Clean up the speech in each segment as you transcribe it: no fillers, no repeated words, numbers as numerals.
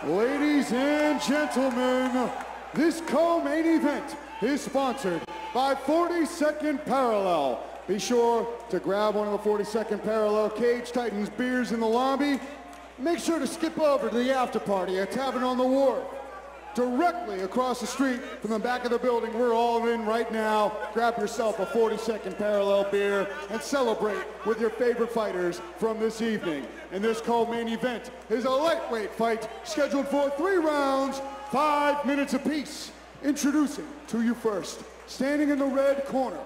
Ladies and gentlemen, this co-main event is sponsored by 42nd Parallel. Be sure to grab one of the 42nd Parallel Cage Titans beers in the lobby. Make sure to skip over to the after party at Tavern on the Wharf. Directly across the street from the back of the building we're all in right now. Grab yourself a 42nd Parallel beer and celebrate with your favorite fighters from this evening. And this co-main event is a lightweight fight scheduled for 3 rounds, 5 minutes apiece. Introducing to you first, standing in the red corner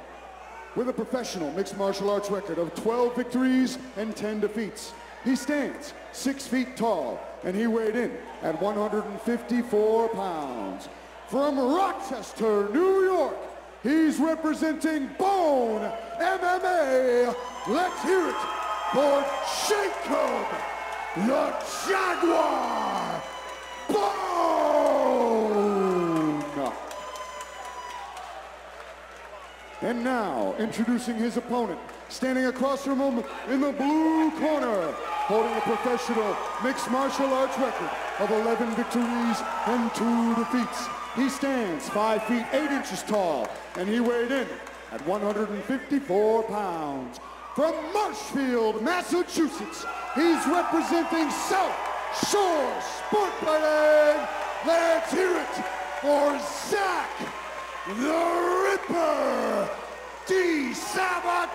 with a professional mixed martial arts record of 12 victories and 10 defeats. He stands 6 feet tall, and he weighed in at 154 pounds. From Rochester, New York, he's representing Bohn MMA. Let's hear it for Jacob, the Jaguar Bohn. And now, introducing his opponent, standing across from him in the blue corner, holding a professional mixed martial arts record of 11 victories and 2 defeats. He stands 5 feet 8 inches tall, and he weighed in at 154 pounds. From Marshfield, Massachusetts, he's representing South Shore Sport Fighting. Let's hear it for Zach the Ripper Disabatino.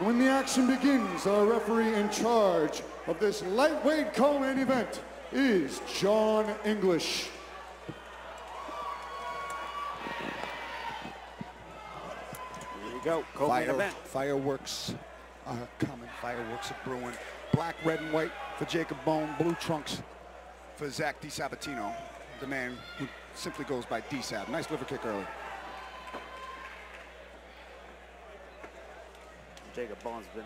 When the action begins, our referee in charge of this lightweight co-main event is John English. Here you go, co-main event. Fireworks are coming, fireworks are brewing. Black, red, and white for Jacob Bohn, blue trunks for Zach Disabatino, the man who simply goes by D-Sab. Nice liver kick early. Jacob Bohn's been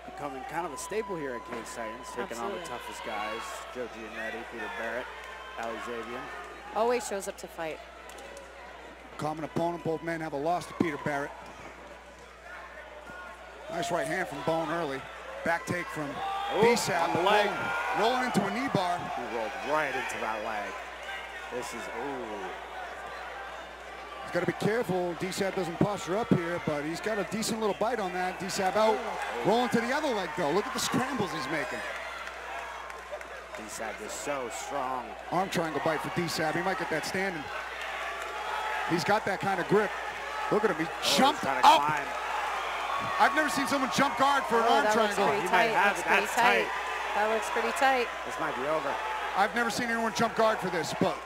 becoming kind of a staple here at Cage Titans, taking on the toughest guys. Joe Giannetti, Peter Barrett, Ali Zabian. Always shows up to fight. Common opponent, both men have a loss to Peter Barrett. Nice right hand from Bohn early. Back take from D-Sab on the leg. Rolling into a knee bar. He rolled right into that leg. This is, He's got to be careful. D-Sab doesn't posture up here, but he's got a decent little bite on that. D-Sab out. Rolling to the other leg, though. Look at the scrambles he's making. D-Sab is so strong. Arm triangle bite for D-Sab. He might get that standing. He's got that kind of grip. Look at him. He jumped up. Climb. I've never seen someone jump guard for an arm triangle. Looks pretty tight. That looks pretty tight. This might be over. I've never seen anyone jump guard for this, but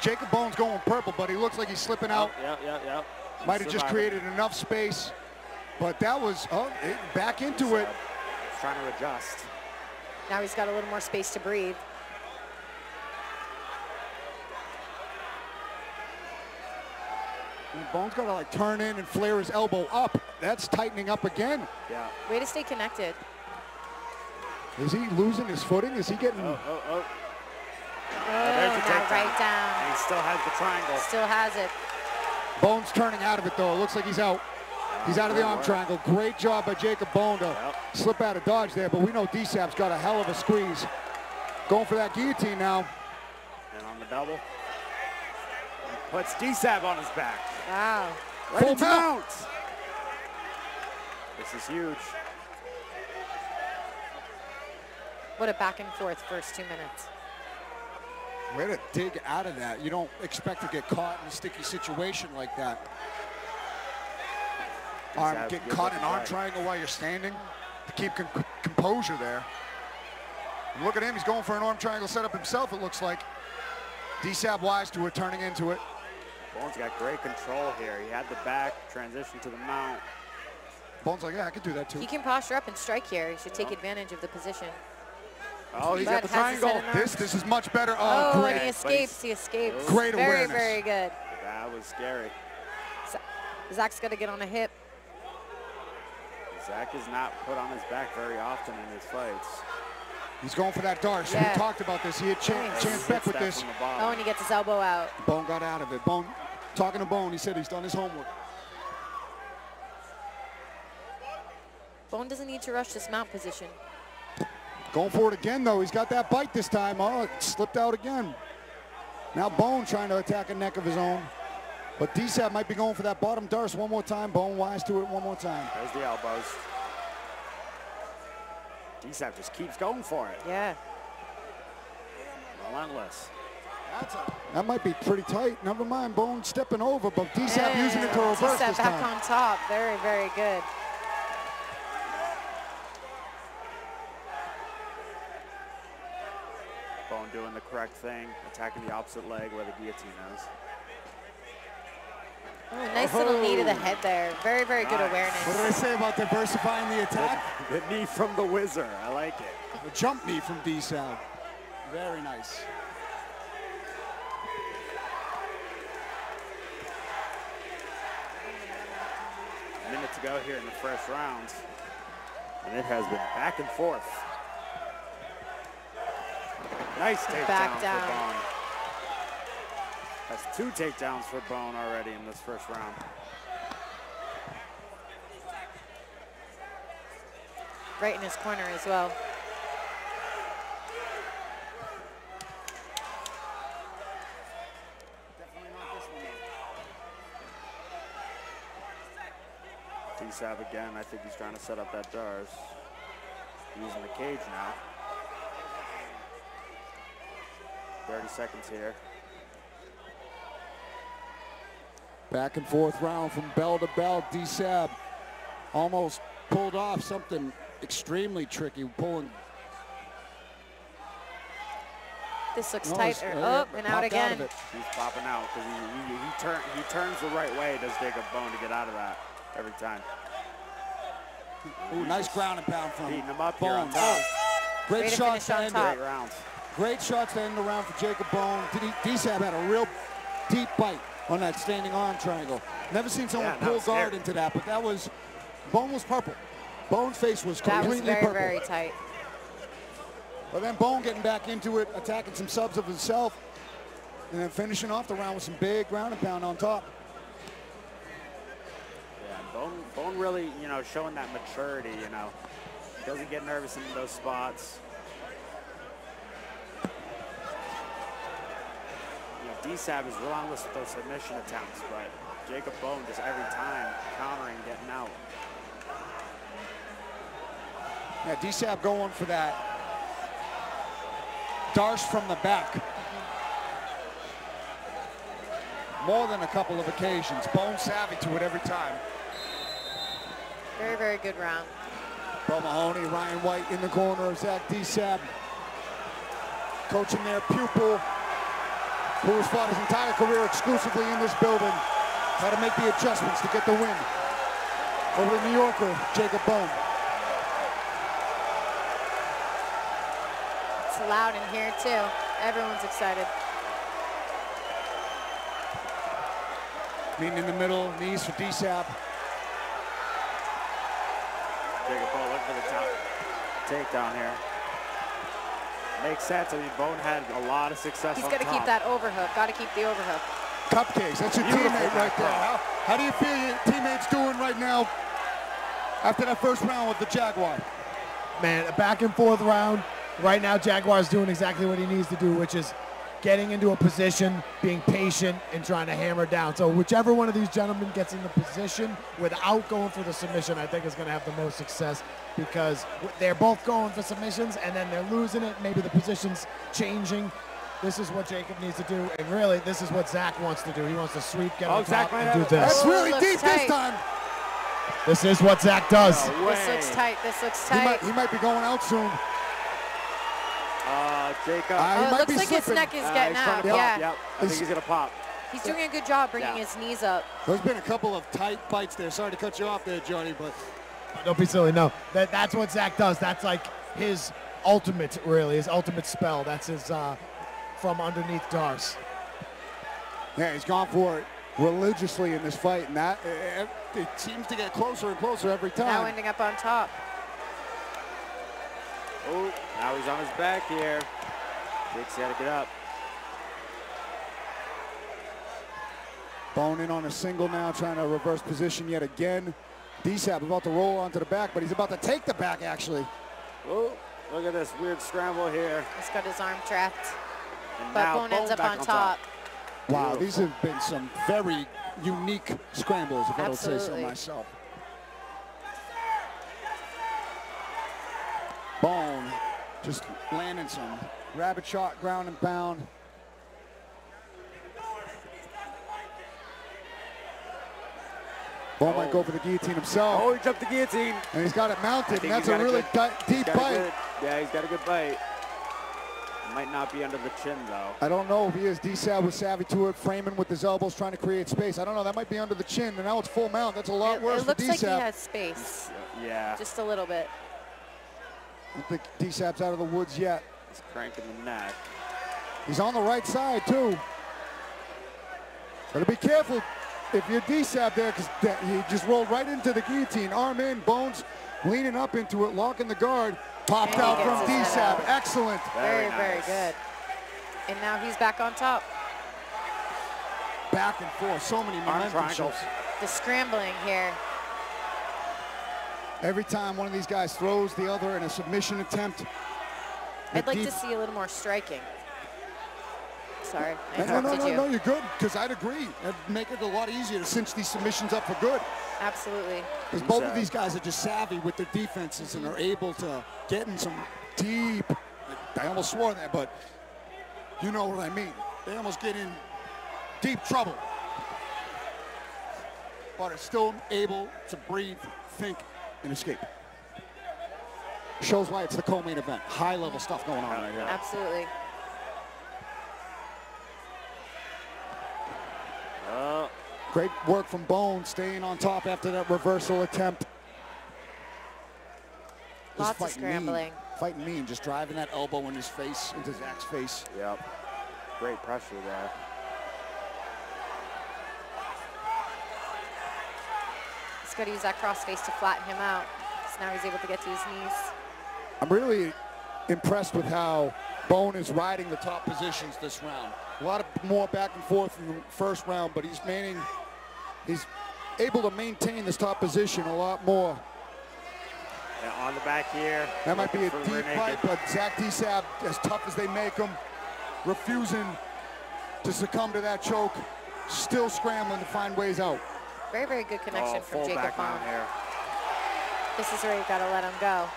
Jacob Bohn's going purple, but he looks like he's slipping out. Yep. Might have just created enough space, but that was back into it. He's trying to adjust. Now he's got a little more space to breathe. And Bohn's got to like turn in and flare his elbow up. That's tightening up again. Yeah. Way to stay connected. Is he losing his footing? Is he getting? There's the now right down. And he still has the triangle. Still has it. Bohn's turning out of it though. It looks like he's out. He's out of the arm triangle. Great job by Jacob Bohn to slip out of dodge there, but we know D-Sab's got a hell of a squeeze. Going for that guillotine now. And on the double. Puts D-Sab on his back. Wow. Full mount. This is huge. What a back and forth first 2 minutes. Way to dig out of that. You don't expect to get caught in a sticky situation like that. Getting caught in an arm triangle while you're standing to keep composure there. And look at him, he's going for an arm triangle setup himself, it looks like. D-Sab wise to it, turning into it. Bohn's got great control here. He had the back, transition to the mount. Bohn's like, yeah, I could do that too. He can posture up and strike here. He should take advantage of the position. Oh, he's got the triangle. This is much better. Oh, great. and he escapes. He escapes. Great awareness. Very good. That was scary. Zach's got to get on a hip. Zach is not put on his back very often in his fights. He's going for that Darce. Yeah. We talked about this. He had Chance Beck with this. Oh, and he gets his elbow out. Bohn got out of it. Bohn, talking to Bohn, he said he's done his homework. Bohn doesn't need to rush this mount position. Going for it again, though. He's got that bite this time. Oh, it slipped out again. Now Bohn trying to attack a neck of his own. But Disab might be going for that bottom darce one more time. Bohn wise to it one more time. There's the elbows. Disab just keeps going for it. Yeah. Relentless. That might be pretty tight. Never mind, Bohn stepping over, but Disab using it to reverse Disab this back time. on top. Very, very good. Bohn doing the correct thing, attacking the opposite leg where the guillotine is. Oh, nice little knee to the head there. Very, very good awareness. What did I say about diversifying the attack? The knee from the Whizzer. I like it. A jump knee from Disab. Very nice. A minute to go here in the first round. And it has been back and forth. Nice takedown for Bohn. That's 2 takedowns for Bohn already in this first round. Right in his corner as well. Disab again, I think he's trying to set up that Dars. Using the cage now. 30 seconds here. Back and forth round from bell to bell. Disab almost pulled off something extremely tricky, pulling. This looks tighter. Oh, and out again. He's popping out because he turns the right way, does Jacob Bohn, to get out of that every time. Ooh, nice ground and pound from Beating him up Bohn. here on top. Great shots to end Great rounds. Great shots to end the round for Jacob Bohn. Disab had a real deep bite on that standing arm triangle. Never seen someone pull guard into that, but that was, Bohn was purple. Bohn's face was completely purple. That was very, very tight. But then Bohn getting back into it, attacking some subs of himself, and then finishing off the round with some big ground and pound on top. Yeah, Bohn really, you know, showing that maturity, you know. Doesn't get nervous in those spots. Disab is relentless with those submission attempts, but Jacob Bohn just every time countering, getting out. Yeah, Disab going for that darce from the back. More than a couple of occasions. Bohn savvy to it every time. Very, very good round. Bo Mahoney, Ryan White in the corner of Zach Disab. Coaching their pupil, who has fought his entire career exclusively in this building, how to make the adjustments to get the win over the New Yorker, Jacob Bohn. It's loud in here too. Everyone's excited. Meeting in the middle, knees for Disab. Jacob Bohn looking for the top takedown here. Makes sense. I mean, Bohn had a lot of success. He's got to keep that overhook. Got to keep the overhook. Cupcakes. That's your teammate right there. How do you feel your teammate's doing right now after that first round with the Jaguar? Man, a back and forth round. Right now, Jaguar's doing exactly what he needs to do, which is getting into a position, being patient, and trying to hammer down. So whichever one of these gentlemen gets in the position without going for the submission, I think is going to have the most success, because they're both going for submissions and then they're losing it. Maybe the position's changing. This is what Jacob needs to do, and really, this is what Zach wants to do. He wants to sweep, get on top, and do this. That's really deep this time. This is what Zach does. No way. This looks tight. This looks tight. He might be going out soon. Jacob. It looks like his neck is getting out. Yeah. Yep. I think he's going to pop. He's doing a good job bringing his knees up. There's been a couple of tight bites there. Sorry to cut you off there, Johnny, but don't be silly. No, that's what Zach does. That's like his ultimate, really, his ultimate spell. That's his from underneath Darce. Yeah, he's gone for it religiously in this fight, and that it seems to get closer and closer every time. Now ending up on top. Oh, now he's on his back here. Jake's got to get up. Bohn in on a single now, trying to reverse position yet again. D-Sab about to roll onto the back, but he's about to take the back, actually. Oh, look at this weird scramble here. He's got his arm trapped. And But now Bohn ends up back on top. Wow, Beautiful. these have been some very unique scrambles, if I don't say so Absolutely. myself. Bohn just landing some rabbit shot, ground and pound. Bohn might go for the guillotine himself. Oh, he jumped the guillotine. And he's got it I mounted, think and that's he's a got really good- deep Got a bite. good- yeah, he's got a good bite. Might not be under the chin, though. I don't know if he is. D-Sab was savvy to it, framing with his elbows, trying to create space. I don't know. That might be under the chin, and now it's full mount. That's a lot worse It for looks like he D-Sab. has space, Yeah, just a little bit. I don't think D-Sab's out of the woods yet. he's cranking the neck. He's on the right side, too. Gotta be careful if you're D-Sab there, because he just rolled right into the guillotine. Arm in, Bones leaning up into it, locking the guard. Popped And he out gets from his head D-Sab. out. Excellent. Very, very nice. good. And now he's back on top. Back and forth. So many Arm momentum triangle. shifts. The scrambling here. Every time one of these guys throws the other in a submission attempt. I'd like deep- to see a little more striking. Sorry, I No, interrupted you. you're good, because I'd agree. It'd make it a lot easier to cinch these submissions up for good. Absolutely. Because both of these guys are just savvy with their defenses and are able to get in some deep, I almost swore that, but you know what I mean. They almost get in deep trouble. But are still able to breathe, think, and escape. Shows why it's the co-main event. High-level stuff going on right here. Absolutely. Great work from Bohn, staying on top after that reversal attempt. Just Lots of fighting scrambling. Mean, fighting mean, just driving that elbow in his face, into Zach's face. Yep. Great pressure there. He's got to use that cross face to flatten him out. So now he's able to get to his knees. I'm really impressed with how Bohn is riding the top positions this round. A lot of more back and forth in the first round, but he's able to maintain this top position a lot more. And on the back here. That might be a looking for the deep rear fight, naked. but Zach D-Sab, as tough as they make him, refusing to succumb to that choke, still scrambling to find ways out. Very, very good connection from full Jacob back Bohn. mount here. This is where you got to let him go.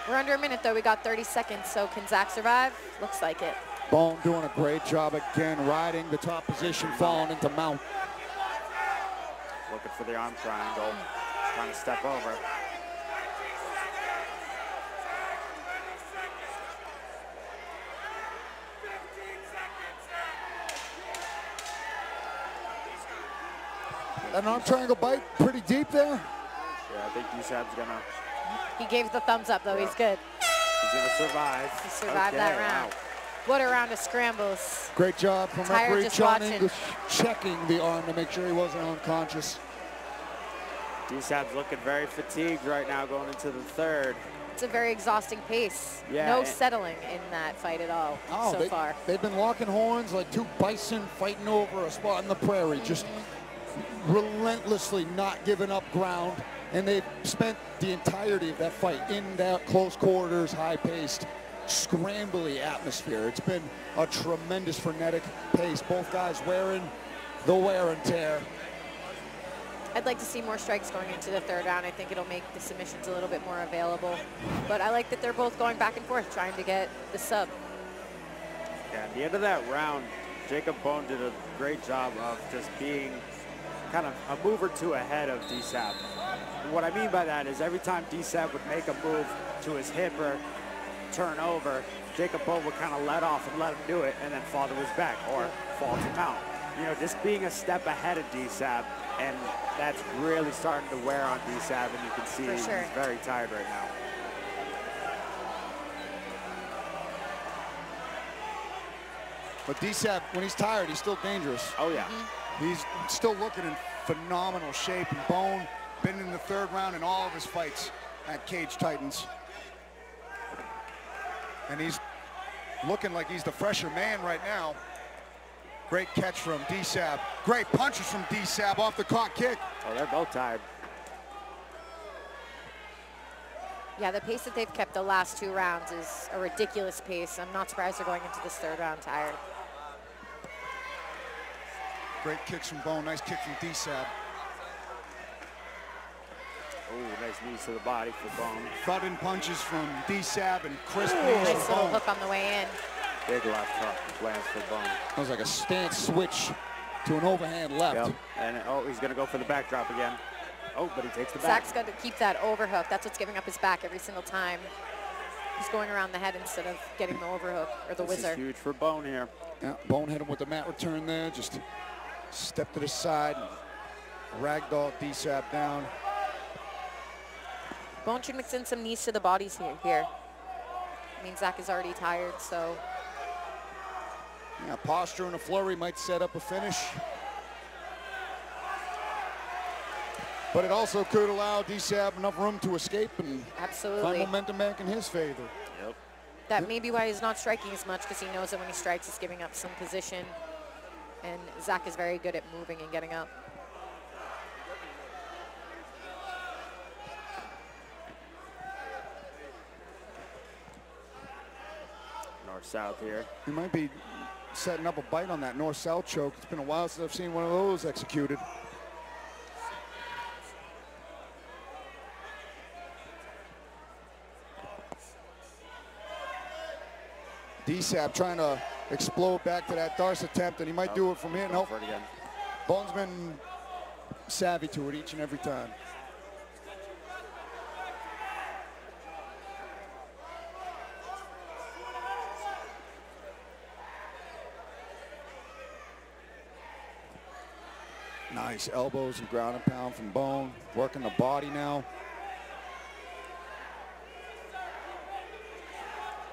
We're under a minute, though. We got 30 seconds, so can Zach survive? Looks like it. Bohn doing a great job again, riding the top position, falling into mount. Looking for the arm triangle. Trying to step over. An arm triangle bite, pretty deep there. Yeah, I think D-Sab's gonna, He gave the thumbs up, though. He's good. he's gonna survive. He survived Okay, that round. wow. What a round of scrambles. Great job from Tired referee just John watching. English, checking the arm to make sure he wasn't unconscious. D-Sab's looking very fatigued right now going into the third. It's a very exhausting pace. Yeah, No and- settling in that fight at all so far. They've been locking horns like two bison fighting over a spot in the prairie, just relentlessly not giving up ground. And they've spent the entirety of that fight in that close quarters, high-paced, scrambly atmosphere. It's been a tremendous frenetic pace. Both guys wearing the wear and tear. I'd like to see more strikes going into the third round. I think it'll make the submissions a little bit more available. But I like that they're both going back and forth, trying to get the sub. Yeah, at the end of that round, Jacob Bohn did a great job of just being kind of a move or two ahead of D-Sab. What I mean by that is every time D-Sab would make a move to his hip or turn over, Jacob Bohn would kind of let off and let him do it and then fall to his back or fall to mount. You know, just being a step ahead of D-Sab, and that's really starting to wear on D-Sab, and you can see he's very tired right now. But D-Sab, when he's tired, he's still dangerous. Oh, yeah. He's still looking in phenomenal shape. And Bohn been in the third round in all of his fights at Cage Titans. And he's looking like he's the fresher man right now. Great catch from Disab. Great punches from Disab off the caught kick. Oh, they're both tired. Yeah, the pace that they've kept the last 2 rounds is a ridiculous pace. I'm not surprised they're going into this 3rd round tired. Great kicks from Bohn. Nice kick from Disab. Oh, nice knees to the body for Bohn. Thudding punches from Disab and crisp knees Nice from little Bohn. hook on the way in. Big left hook lands for Bohn. That was like a stance switch to an overhand left. Yep. And oh, he's going to go for the backdrop again. Oh, but he takes the back. Zach's got to keep that overhook. That's what's giving up his back every single time. He's going around the head instead of getting the overhook or the This whizzer. is huge for Bohn here. Yeah, Bohn hit him with the mat return there. Just step to the side, ragdoll Disab down. Bohn should mix in some knees to the bodies here. I mean, Zach is already tired, so. Yeah, posture and a flurry might set up a finish. But it also could allow Disab enough room to escape and Absolutely. find momentum back in his favor. Yep. That may be why he's not striking as much, because he knows that when he strikes, he's giving up some position. And Zach is very good at moving and getting up. North-south here. He might be setting up a bite on that north-south choke. It's been a while since I've seen one of those executed. Disab trying to explode back to that Darce attempt, and he might do it from here. Nope. For it again. Bohn's been savvy to it each and every time. Nice elbows and ground and pound from Bohn. Working the body now.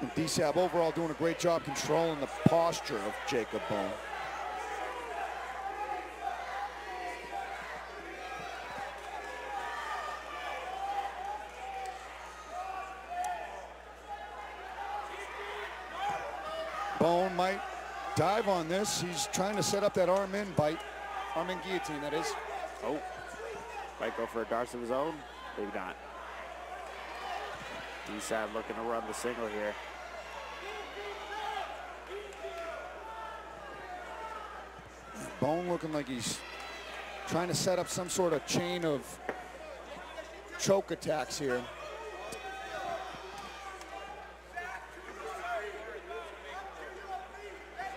And Disab overall doing a great job controlling the posture of Jacob Bohn. Bohn might dive on this. He's trying to set up that arm in bite. Arm in guillotine, that is. Oh, might go for a Darce of his own. Maybe not. Disab looking to run the single here. Bohn looking like he's trying to set up some sort of chain of choke attacks here.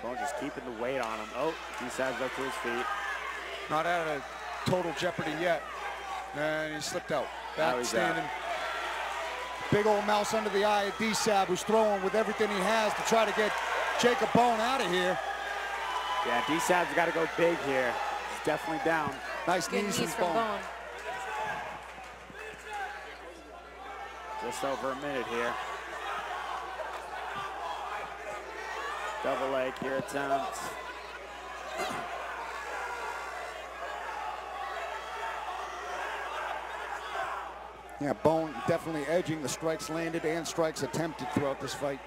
Bohn just keeping the weight on him. Oh, Disab's up to his feet. Not out of total jeopardy yet. And he slipped out. Now Back he's standing. out. Big old mouse under the eye of Disab, who's throwing with everything he has to try to get Jacob Bohn out of here. Yeah, Disab's got to go big here. He's definitely down. Nice Good knees knees from from Bohn. Bohn. Just over a minute here. Double leg here attempt. Yeah, Bohn definitely edging the strikes landed and strikes attempted throughout this fight.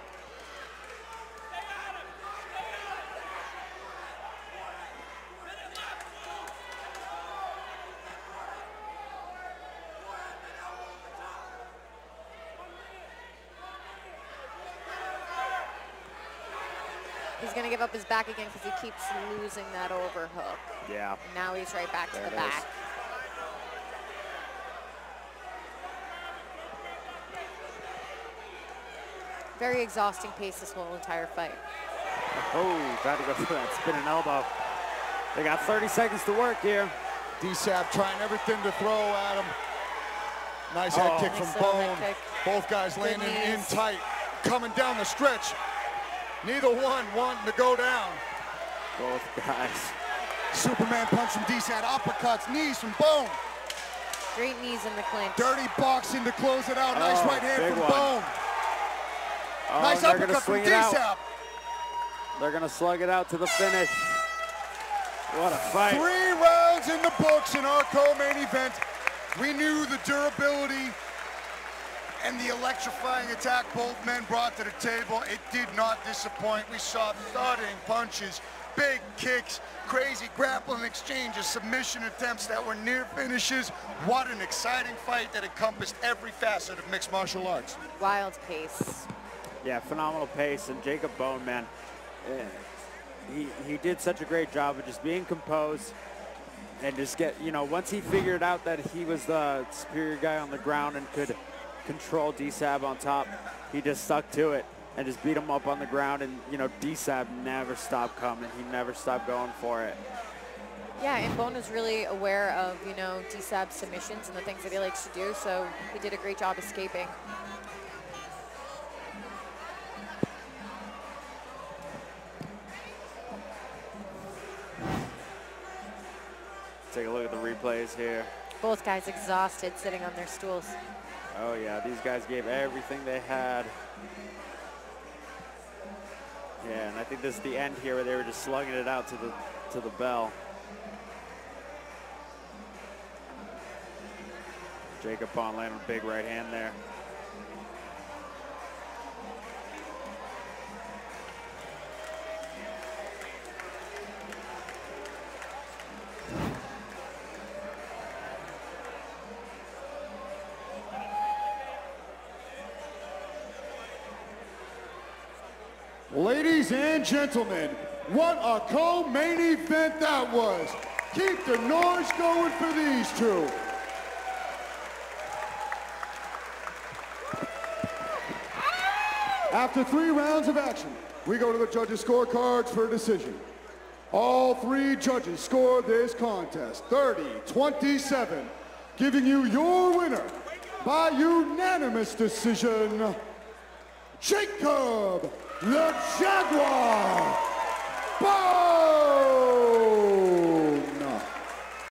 He's going to give up his back again because he keeps losing that overhook. Yeah. Now he's right back to There the it is. back. Very exhausting pace this whole entire fight. Oh, tried to go for that spinning elbow. They got 30 seconds to work here. Disab trying everything to throw at him. Nice head kick Nice from little Bohn. head kick. Both guys Good landing in knees. tight. Coming down the stretch. Neither one wanting to go down. Both guys. Superman punch from Disab. Uppercuts, knees from Bohn. Great knees in the clinch. Dirty boxing to close it out. Nice Oh, right hand big from one. Bohn. Oh, Nice they're gonna uppercut from swing it out. Disab. They're gonna slug it out to the finish. What a fight. 3 rounds in the books in our co-main event. We knew the durability and the electrifying attack both men brought to the table. It did not disappoint. We saw thudding punches big kicks, crazy grappling exchanges, submission attempts that were near finishes. What an exciting fight that encompassed every facet of mixed martial arts. Wild pace. Yeah, phenomenal pace. And Jacob Bohn, man, he did such a great job of just being composed and just get, you know, once he figured out that he was the superior guy on the ground and could control Disab on top, he just stuck to it and just beat him up on the ground. And, you know, Disab never stopped coming. He never stopped going for it. Yeah, and Bohn is really aware of, you know, Disab's submissions and the things that he likes to do, so he did a great job escaping. Take a look at the replays here. Both guys exhausted sitting on their stools. Oh yeah, these guys gave everything they had. Yeah, and I think this is the end here where they were just slugging it out to the bell. Jacob Bohn landing a big right hand there. Ladies and gentlemen, what a co-main event that was. Keep the noise going for these two. After 3 rounds of action, we go to the judges' scorecards for a decision. All 3 judges scored this contest 30-27, giving you your winner by unanimous decision, Jacob the Jaguar Bohn!